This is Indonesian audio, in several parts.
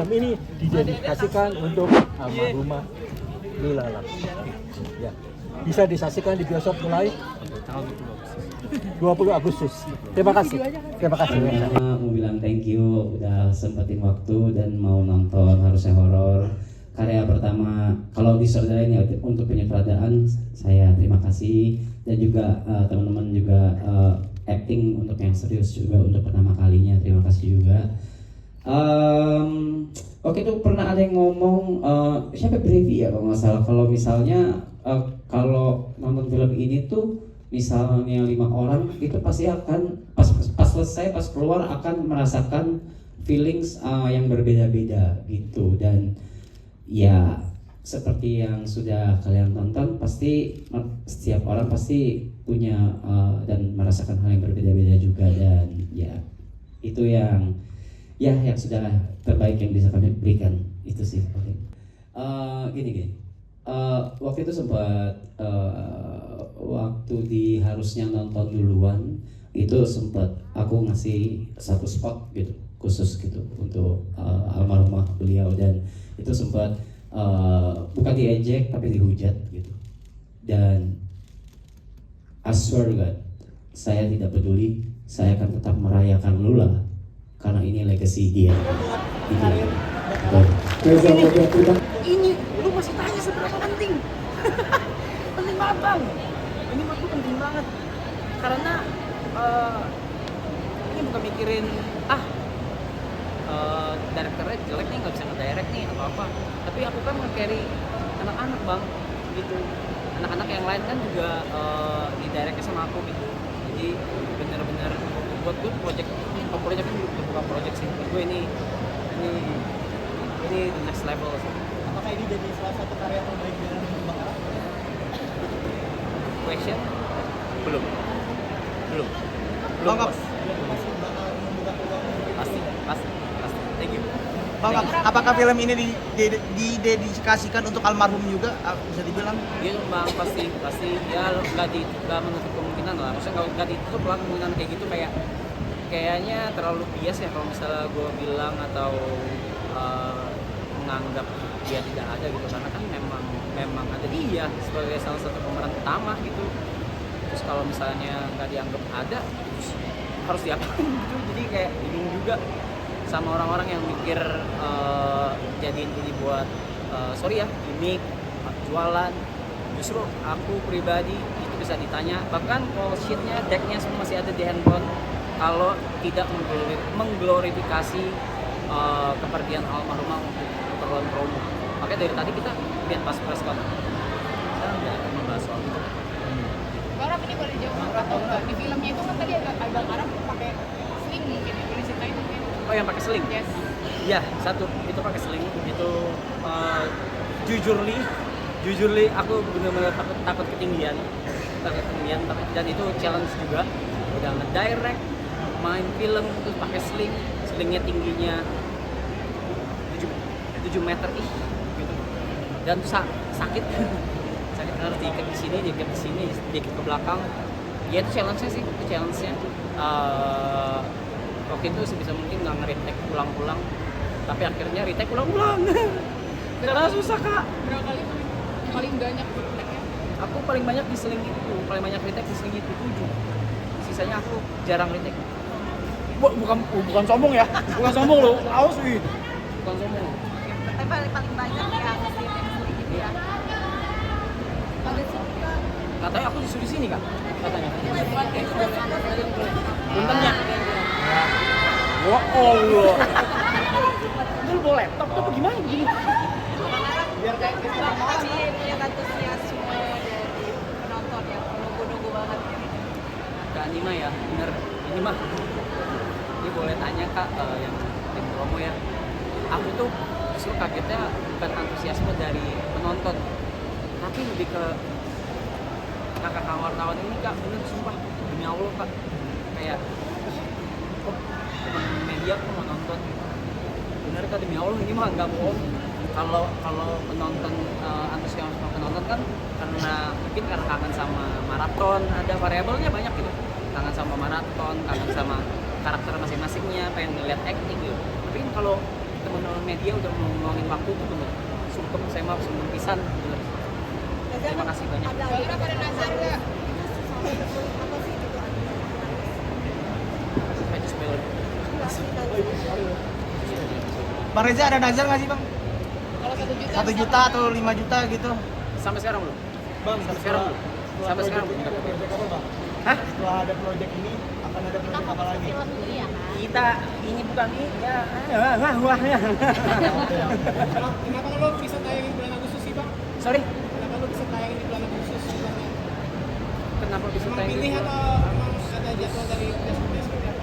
film ini didedikasikan untuk almarhumah Lula Lam. Ya. Bisa disaksikan di bioskop mulai tanggal 20 Agustus. Terima kasih. Terima kasih. Mau bilang thank you udah sempetin waktu dan mau nonton Harusnya Horor. Karya pertama kalau disutradarain ya untuk penyutradaan saya terima kasih, dan juga teman-teman juga acting untuk yang serius juga untuk pertama kalinya terima kasih juga. Oke tuh pernah ada yang ngomong siapa Brevi ya kalau nggak salah, kalau misalnya kalau nonton film ini tuh misalnya 5 orang itu pasti akan pas selesai pas keluar akan merasakan feelings yang berbeda-beda gitu. Dan ya seperti yang sudah kalian tonton pasti setiap orang pasti punya dan merasakan hal yang berbeda-beda juga, dan ya itu yang sudah terbaik yang bisa kami berikan itu sih. Gini waktu itu sempat waktu di harusnya nonton duluan itu sempat aku ngasih satu spot gitu khusus gitu untuk almarhumah beliau, dan itu sempat bukan diejek tapi dihujat gitu. Dan I swear to God, saya tidak peduli, saya akan tetap merayakan Lula karena ini legacy dia. Ini lu masih tanya seberapa penting? Penting banget bang. Ini menurut gue penting banget karena ini bukan mikirin direkturnya jelek nih, nggak bisa ngedirect nih atau apa, tapi aku kan nge-carry anak-anak bang gitu. Anak-anak yang lain kan juga di-directnya sama aku gitu, jadi bener-bener buat gue project ini bukan project sih, buat gue ini the next level sih. Apakah ini jadi salah satu karya terbaik dari Bang Ara? Question? Belum. Bang, Bos. masih bakal membuka peluang? Pasti. Thank you. Bang, apakah film ini didedikasikan untuk almarhum juga? Bisa dibilang? Iya bang, pasti ya nggak menutup kemungkinan lah. Maksudnya nggak ditutup lah kemungkinan kayak gitu, kayaknya terlalu bias ya kalau misalnya gue bilang atau menganggap dia tidak ada gitu, karena kan memang ada dia sebagai salah satu pemeran utama gitu. Terus kalau misalnya nggak dianggap ada, terus harus diapain gitu, jadi kayak bingung juga sama orang-orang yang mikir jadiin ini buat sorry ya gimmick, jualan. Justru aku pribadi itu bisa ditanya, bahkan call sheetnya, decknya semua masih ada di handphone, kalau tidak mengglorifikasi kepergian almarhumah untuk keperluan promo. Makanya dari tadi kita lihat pas press con kita nggak membahas soal itu. Bang, ini boleh jawab atau enggak? Di filmnya itu kan tadi ada Bang Ara pakai sling mungkin ya, boleh ceritain mungkin? Oh yang pakai sling? Yes. Ya satu itu pakai sling itu jujurly aku benar-benar takut ketinggian dan itu challenge juga. Udah ngedirect, main film terus pakai slingnya tingginya 7 meter gitu, dan tuh sakit harus diikat di sini, diikat ke belakang. Ya itu challenge-nya sih, waktu itu sebisa mungkin nggak nge-retake ulang-ulang, tapi akhirnya retake ulang-ulang karena susah kak. Berapa kali paling banyak retake-nya? Aku paling banyak di sling itu, paling banyak retake di sling itu 7. Sisanya aku jarang retake. Bukan sombong ya, bukan sombong loh, awas wih, bukan sombong. Tapi paling banyak yang sling gitu ya. Ada sih kak. Katanya aku disuruh di sini kak, katanya. Puntennya. Wah Allah. Lu bawa laptop tuh gimana begini? Biar kayak tapi lihat antusiasme dari penonton yang menunggu-nunggu banget. Kak Nima ya, bener. Ini mah, ini boleh tanya kak yang tim promo ya. Aku tuh justru kagetnya bukan antusiasme dari penonton, tapi lebih ke kakak wartawan ini kak, bener sumpah demi Allah kak, kayak teman media tuh mau nonton, bener kak demi Allah ini mah nggak bohong. Kalau penonton antusiasme penonton kan karena mungkin karena kangen sama maraton, ada variabelnya banyak gitu, kangen sama maraton, kangen sama karakter masing-masingnya, pengen ngeliat acting gitu. Tapi kalau teman-teman media udah ngomongin waktu itu bener. Sungkem saya maaf sungkem pisan bener. Terima kasih banyak. Kira pada nazar nggak? I just feel it. Bang Reza ada nazar nggak sih bang? Kalau 1 juta. 1 juta atau 5 juta gitu? Sampai sekarang belum? Bang, Sampai sekarang belum? Sampai sekarang belum? apa bang? Hah? Setelah ada proyek ini akan ada Kita proyek apa fokus ke lagi? film dulu ya kan? Kita ini bukan ini ya. Kenapa lo bisa tayangin bulan Agustus sih bang? Sorry, Kenapa lo bisa tayangin di bulan Agustus filmnya? kenapa bisa Emang tayang pilih gitu? atau emang ada jadwal dari bioskop seperti apa?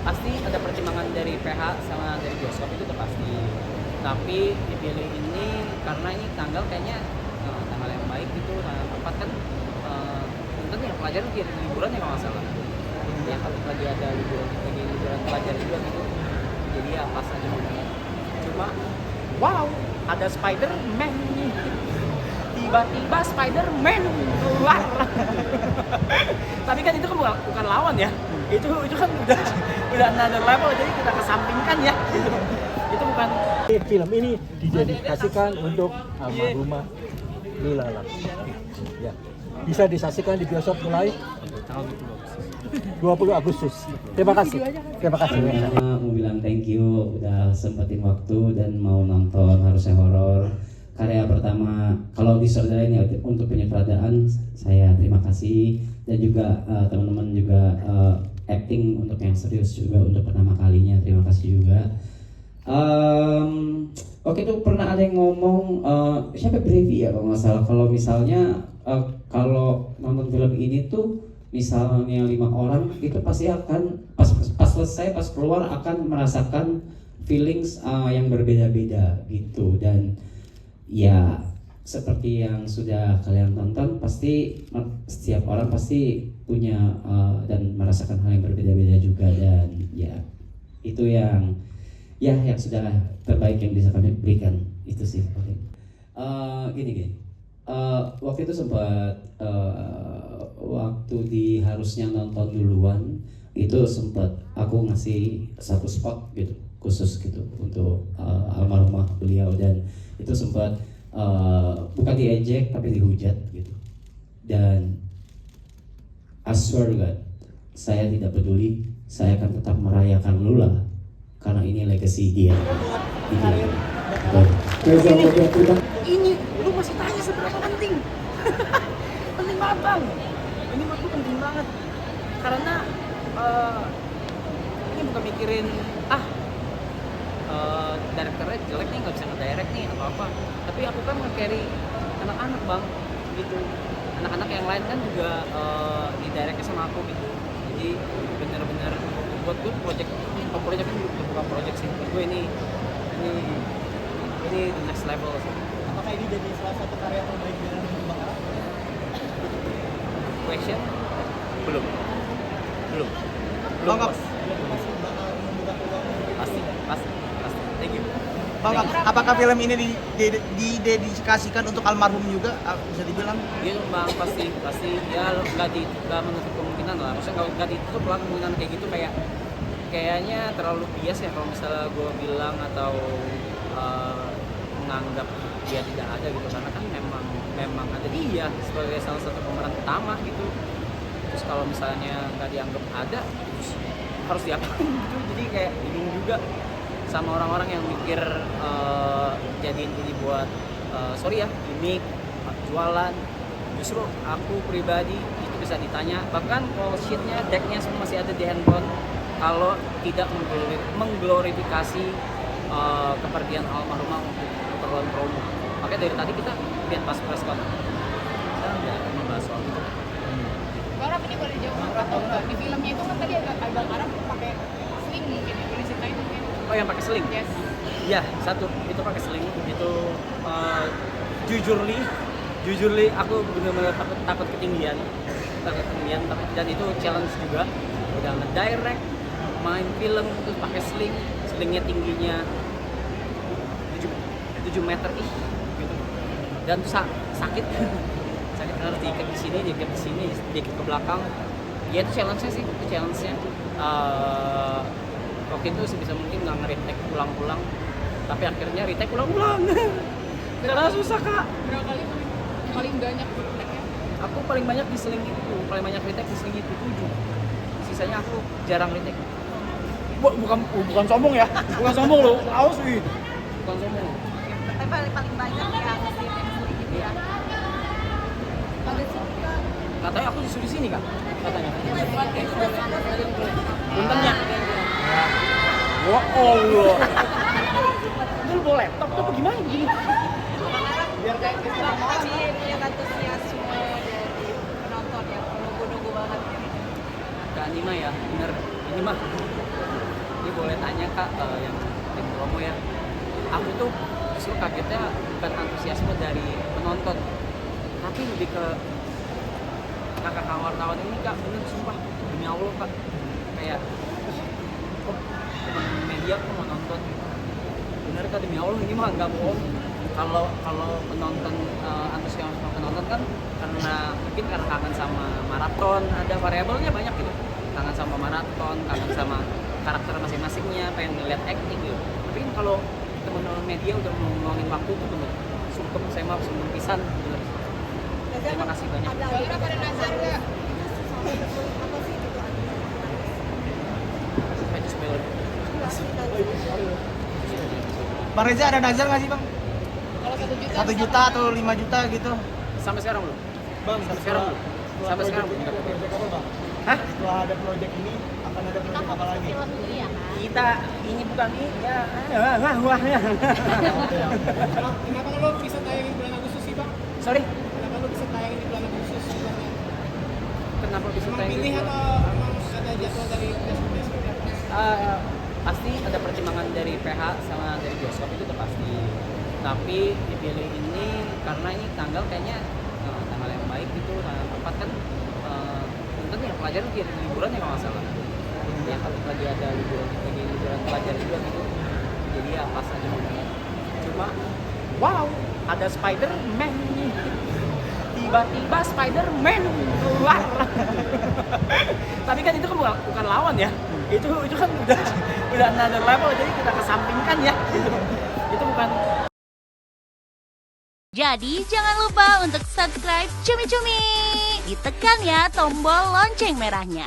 Pasti ada pertimbangan dari PH sama dari bioskop itu udah pasti. Tapi dipilih ini karena ini tanggal kayaknya tanggal yang baik gitu, tanggal tepat kan. Mungkin ya pelajaran dia liburan ya kalau nggak salah. Ya kalau lagi ada liburan pelajar juga gitu. Jadi ya pas aja momennya. Cuma wow, ada Spider-Man. Tiba-tiba Spider-Man keluar. Tapi kan itu kan bukan lawan ya. Itu kan udah another level, jadi kita kesampingkan ya. Itu bukan. Film ini didedikasikan untuk almarhumah Lila Lam. Ya. Bisa disaksikan di bioskop mulai 20 Agustus. Terima kasih. Terima kasih. Mau bilang thank you udah sempetin waktu dan mau nonton Harusnya Horor. Karya pertama kalau disutradarain ya untuk penyutradaan saya terima kasih, dan juga teman-teman juga acting untuk yang serius juga untuk pertama kalinya terima kasih juga. Oke itu pernah ada yang ngomong siapa Brevi ya kalau nggak salah, kalau misalnya kalau nonton film ini tuh misalnya 5 orang itu pasti akan pas selesai pas keluar akan merasakan feelings yang berbeda-beda gitu, dan ya seperti yang sudah kalian tonton pasti setiap orang pasti punya dan merasakan hal yang berbeda-beda juga, dan ya itu yang sudah terbaik yang bisa kami berikan itu sih. Gini waktu itu sempat waktu di Harusnya Nonton Duluan itu sempat aku ngasih satu spot gitu khusus gitu untuk almarhumah beliau, dan itu sempat bukan diejek tapi dihujat gitu, dan I swear to God saya tidak peduli, saya akan tetap merayakan Lula karena ini legacy dia. Ini lu masih tanya seberapa penting? Penting banget bang. Ini menurut gue penting banget karena ini bukan mikirin direkturnya jelek nih, nggak bisa ngedirect nih atau apa, tapi aku kan nge-carry anak-anak bang gitu. Anak-anak yang lain kan juga di-directnya sama aku gitu, jadi bener-bener buat gue project ini bukan project sih, buat gue ini the next level sih. Apakah ini jadi salah satu karya terbaik dalam hidup Bang Arab? Question? Belum. Bang, Bos. masih bakal membuka peluang. Pasti. Thank you. Bang, apakah film ini didedikasikan untuk almarhum juga? Bisa dibilang? Iya bang, pasti ya nggak menutup kemungkinan lah. Maksudnya nggak ditutup lah kemungkinan kayak gitu, kayaknya terlalu bias ya kalau misalnya gue bilang atau menganggap dia tidak ada gitu, karena kan memang ada dia sebagai salah satu pemeran utama gitu. Terus kalau misalnya nggak dianggap ada, terus harus diapain gitu, jadi kayak bingung juga sama orang-orang yang mikir jadiin ini buat sorry ya gimmick, jualan. Justru aku pribadi itu bisa ditanya, bahkan call sheetnya, decknya semua masih ada di handphone, kalau tidak mengglorifikasi kepergian almarhumah untuk keperluan promo. Makanya dari tadi kita lihat pas press con kita nggak membahas soal itu. Kalau ini boleh jawab atau enggak? Di filmnya itu kan tadi Abang Arab pakai sling mungkin ya, boleh ceritain mungkin. Oh yang pakai sling? Yes. Ya satu itu pakai sling itu jujurly aku benar-benar takut ketinggian dan itu challenge juga. Udah ngedirect, main film terus pakai slingnya tingginya 7 meter gitu, dan tuh sakit harus diikat di sini, diikat ke belakang. Ya itu challenge-nya sih, waktu itu sebisa mungkin nggak nge-retake ulang-ulang, tapi akhirnya retake ulang-ulang karena susah kak. Berapa kali paling banyak retake-nya? Aku paling banyak di Sling itu, paling banyak retake di Sling itu 7. Sisanya aku jarang retake. Bukan sombong ya, bukan sombong loh, awas sih. Bukan sombong. Tapi paling banyak yang di Netflix gitu ya. Ada sih Kak. Katanya aku disuruh di sini kak, katanya. Puntennya. Wah Allah. Lu bawa laptop tuh apa gimana begini? Biar kayak tapi lihat antusiasme dari penonton yang nunggu-nunggu banget. Kak Anima ya, bener. Ini mah. Ini boleh tanya kak, yang tim promo ya. Aku tuh justru kagetnya bukan antusiasme dari penonton, tapi lebih ke kakak wartawan ini kak, bener sumpah demi Allah kak, kayak oh teman media kok mau nonton, bener kak demi Allah ini mah nggak bohong. Kalau penonton antusiasme penonton kan karena kangen sama maraton, ada variabelnya banyak gitu, kangen sama maraton, kangen sama karakter masing-masingnya, pengen ngeliat acting gitu. Tapi kan kalau teman-teman media udah mau ngeluangin waktu tuh bener sungkem, saya maaf sungkem pisan bener. Terima kasih banyak. Kira pada Nazar nggak? Saya just spoiler. Bang Reza ada nazar nggak sih bang? Kalau 1 juta. 1 juta atau 5 juta gitu? Sampai sekarang belum? Bang, Sampai sekarang belum? Sampai sekarang belum? Project apa bang? Hah? Setelah ada project ini, akan ada project apa lagi? Film dulu ya kan. Kita ini bukan ini ya. Wah. Kenapa lo bisa tayangin bulan Agustus sih bang? Sorry. Kenapa lo bisa tayangin di bulan Agustus filmnya? Kenapa bisa Emang tayang pilih gitu? atau emang ada jadwal dari bioskop seperti apa? Pasti ada pertimbangan dari PH sama dari bioskop itu udah pasti. Tapi dipilih ini karena ini tanggal kayaknya tanggal yang baik gitu, tanggal tepat kan. Mungkin ya pelajaran lagi ada liburan ya kalau nggak salah. Ya kalau lagi ada liburan pelajar juga gitu. Jadi ya pas aja momennya. Cuma wow, ada Spider-Man. Tiba-tiba Spider-Man keluar. Tapi kan itu kan bukan lawan ya. Itu kan udah another level, jadi kita kesampingkan ya. Itu bukan. Jadi jangan lupa untuk subscribe Cumi Cumi. Ditekan ya tombol lonceng merahnya.